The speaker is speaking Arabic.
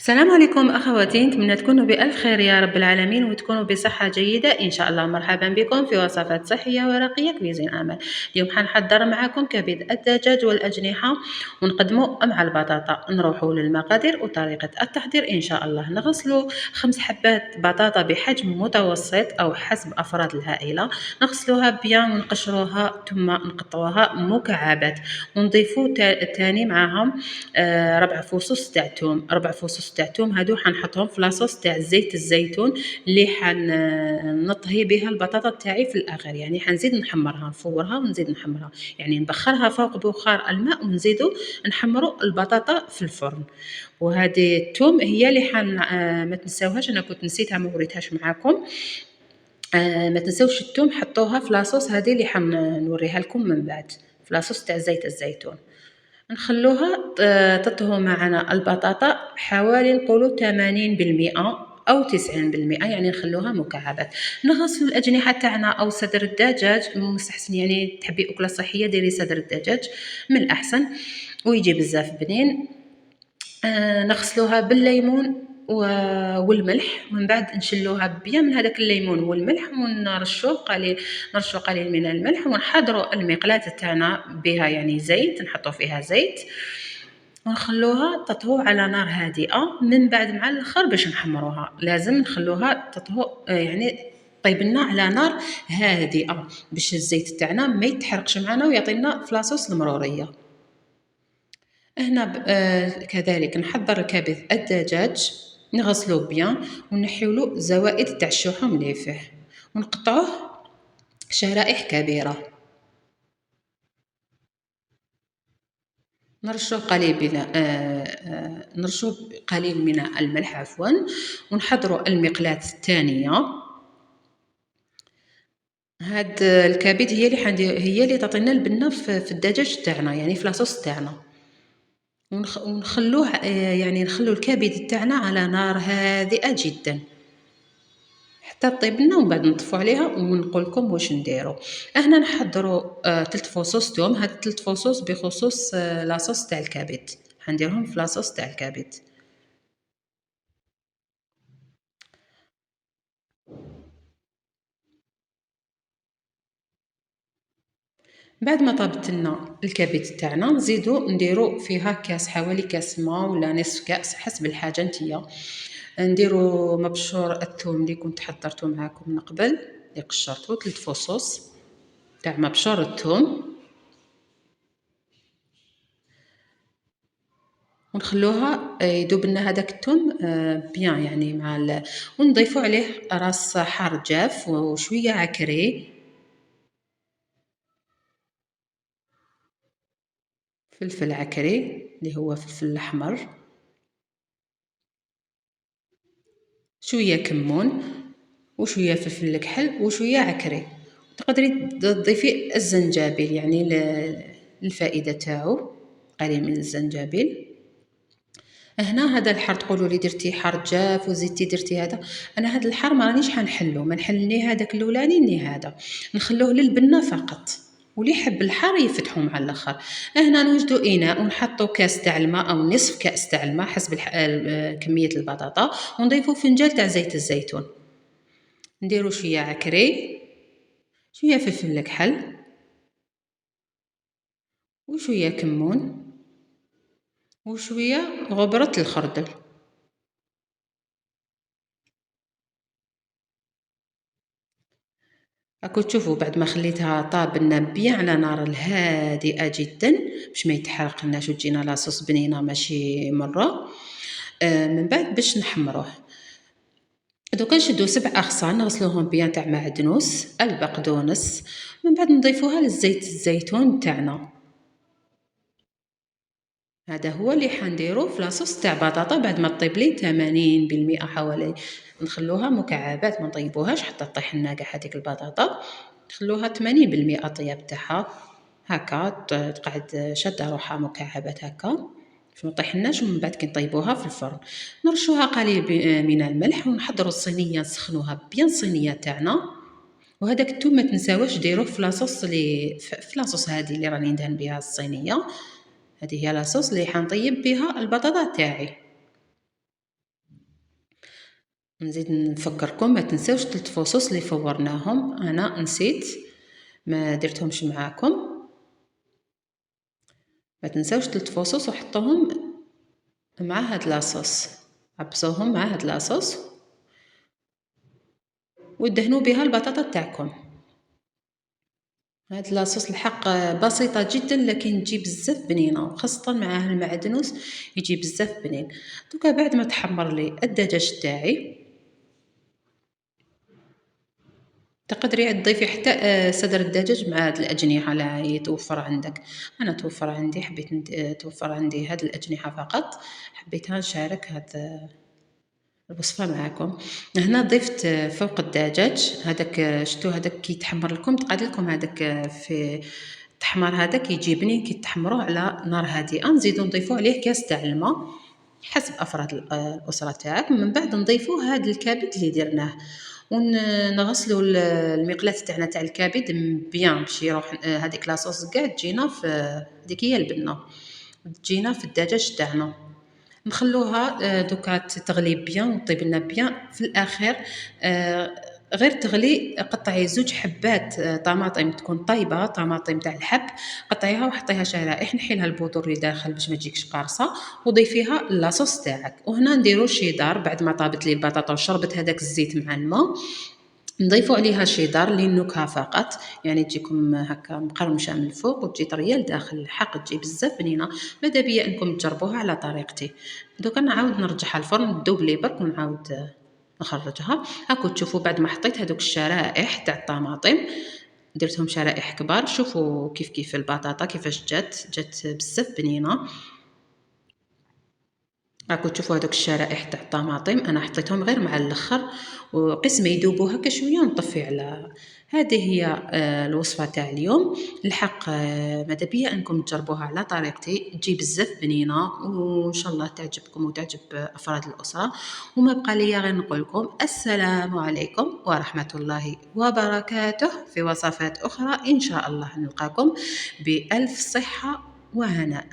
السلام عليكم أخواتي، نتمنى تكونوا بألف خير يا رب العالمين وتكونوا بصحة جيدة إن شاء الله. مرحبا بكم في وصفات صحية ورقية كويزين أمل. اليوم حنحضر معكم كبد الدجاج والأجنحة ونقدمه مع البطاطا. نروحوا للمقادير وطريقة التحضير إن شاء الله. نغسلوا 5 حبات بطاطا بحجم متوسط أو حسب أفراد العائلة. نغسلوها بيان ونقشروها ثم نقطعوها مكعبات ونضيفوا تاني معاهم 4 فصوص تاع الثوم. 4 فصوص تاع الثوم هادو حنحطهم في لاصوص تاع زيت الزيتون اللي نطهي بها البطاطا تاعي في الاخر. يعني حنزيد نحمرها، نفورها ونزيد نحمرها، يعني نبخرها فوق بخار الماء ونزيدو نحمروا البطاطا في الفرن. وهذه الثوم هي اللي ما تنساوهاش، انا كنت نسيتها ما وريتهاش معاكم. ما تنسوش الثوم حطوها في لاصوص هذه اللي حنوريها لكم من بعد، في لاصوص تاع زيت الزيتون. نخلوها تطهو معنا البطاطا حوالي نقولوا 80% أو 90%، يعني نخلوها مكعبات. نغسلوا الأجنحة تاعنا أو صدر الدجاج، مستحسن يعني تحبي أكلة صحية ديري صدر الدجاج من الأحسن ويجي بزاف بنين. نغسلوها بالليمون والملح، من بعد نشلوها بيان من هذاك الليمون والملح ونرشوه قليل، نرشو قليل من الملح ونحضروا المقلاة تاعنا بها، يعني زيت نحطوا فيها زيت ونخلوها تطهو على نار هادئة. من بعد مع الاخر باش نحمروها لازم نخلوها تطهو، يعني طيب لنا على نار هادئة باش الزيت تاعنا ما يتحرقش معنا ويعطينا فلاصوص المرورية. هنا كذلك نحضر كبد الدجاج، نغسلوه بيان ونحيولو زوائد تاع الشحوم اللي فيه ونقطعوه شرائح كبيرة. نرشوه قليل من الملح عفوا، ونحضروا المقلاة الثانية. هاد الكبد هي اللي تعطينا البنة في الدجاج تاعنا، يعني في لاصوص تاعنا. ونخلوه يعني نخلو الكبد تاعنا على نار هادئة جدا حتى طيب لنا، ومن بعد نطفو عليها ونقول لكم واش نديرو. هنا نحضروا 3 فصوص توم. هاد 3 فصوص بخصوص لاصوص تاع الكبد، حنديرهم في لاصوص تاع الكبد. بعد ما طابت لنا الكبد تاعنا نزيدو نديرو فيها كاس، حوالي كاس ماء ولا نصف كاس حسب الحاجه نتيا. نديرو مبشور الثوم اللي كنت حضرته معاكم من قبل، اللي قشرته 3 فصوص تاع مبشور الثوم، ونخلوها يذوب لنا هذاك الثوم بيان يعني ونضيفو عليه راس حار جاف وشويه عكري، فلفل عكري اللي هو فلفل الاحمر، شويه كمون وشويه فلفل الكحل وشويه عكري. تقدري تضيفي الزنجبيل يعني للفائده تاعو، قليل من الزنجبيل. هنا هذا الحار تقولوا لي درتي حار جاف وزدتي درتي هذا، انا هذا الحار ما رانيش حنحلو، ما نحل هذاك الاولاني ني هذا، نخلوه للبنه فقط، واللي يحب الحار يفتحوا مع الاخر. هنا نوجدوا اناء ونحطوا كاس تاع الماء او نصف كاس تاع الماء حسب كميه البطاطا، ونضيفوا فنجان تاع زيت الزيتون، نديروا شويه عكري، شويه فلفل الكحل وشويه كمون وشويه غبره الخردل. راكو تشوفوا بعد ما خليتها طاب لنا بيان على نار الهادئه جدا باش ما يتحرقناش وتجينا لاصوص بنينه ماشي مره. من بعد باش نحمروه، دوكا نشدو 7 اغصان نغسلوهم بيان تاع معدنوس البقدونس، من بعد نضيفوها للزيت الزيتون تاعنا. هذا هو اللي حنديرو في لاصوص تاع بطاطا بعد ما طيب لي 80% حوالي. نخلوها مكعبات ما نطيبوهاش حتى طيح لنا كاع هذيك البطاطا، نخلوها 80% طياب تاعها هكا، تقعد شاده روحها مكعبات هكا باش ما طيحناش. ومن بعد كي نطيبوها في الفرن نرشوها قليل من الملح ونحضروا الصينيه نسخنوها بيان الصينيه تاعنا. وهذاك الثوم ما تنساوش ديروه في لاصوص في لاصوص هذه اللي راني ندهن بها الصينيه، هذه هي لاصوص اللي حنطيب بها البطاطا تاعي. نزيد نفكركم ما تنساوش 3 فصوص اللي فورناهم، أنا نسيت ما درتهمش معاكم. ما تنساوش 3 فصوص وحطوهم مع هاد لاصوص، عبصوهم مع هاد لاصوص ودهنوا بها البطاطا تاعكم. هاد لاصوص الحق بسيطة جدا لكن تجي بزاف بنينة، وخاصة مع المعدنوس يجي بزاف بنين. دوكا بعد ما تحمر لي الدجاج تاعي تقدري تضيفي حتى صدر الدجاج مع هاد الأجنحة لا يتوفر عندك. أنا توفر عندي، حبيت توفر عندي هاد الأجنحة فقط، حبيتها نشارك هاد الوصفة معاكم. هنا ضفت فوق الدجاج هذاك، شتو هذاك كي يتحمر لكم تقاد لكم هذاك في التحمار هذاك يجي بنين كي تحمروه على نار هادئة. نزيدو نضيفو عليه كاس تاع الماء حسب أفراد الأسرة تاعك. من بعد نضيفو هاد الكبد اللي درناه ونغسلو المقلاة تاعنا تاع الكبد بيان باش يروح هذيك لاصوص كاع تجينا في هذيك هي البنة تجينا في الدجاج تاعنا. نخلوها دوكا تغلي بيان وطيب لنا بيان. في الاخير غير تغلي قطعي 2 حبات طماطم تكون طيبه، طماطم تاع الحب، قطعيها وحطيها شرائح، نحيلها البودور اللي داخل باش ما تجيكش قارصه، وضيفيها لاصوص تاعك. وهنا نديرو شيدار بعد ما طابت لي البطاطا وشربت هذاك الزيت مع الماء، نضيفوا عليها شيدار للنكهة فقط، يعني تجيكم هكا مقرمشة من الفوق وتجي طرية لداخل، الحق تجي بزاف بنينة. ماذا بيا انكم تجربوها على طريقتي. دوكا نعاود نرجعها الفرن تذوب لي برك ونعاود نخرجها. هاكو تشوفوا بعد ما حطيت هذوك الشرائح تاع الطماطم، درتهم شرائح كبار، شوفوا كيف البطاطا كيفاش جات بزاف بنينة. راكم تشوفوا هذوك الشرائح تاع الطماطم انا حطيتهم غير مع الاخر وقسم يذوبوا هكا شويه ونطفي على. هذه هي الوصفه تاع اليوم. الحق ماذا بيا انكم تجربوها على طريقتي، تجي بزاف بنينه وان شاء الله تعجبكم وتعجب افراد الاسره. وما بقى لي غير نقول لكم السلام عليكم ورحمه الله وبركاته. في وصفات اخرى ان شاء الله نلقاكم بالف صحه وهناء.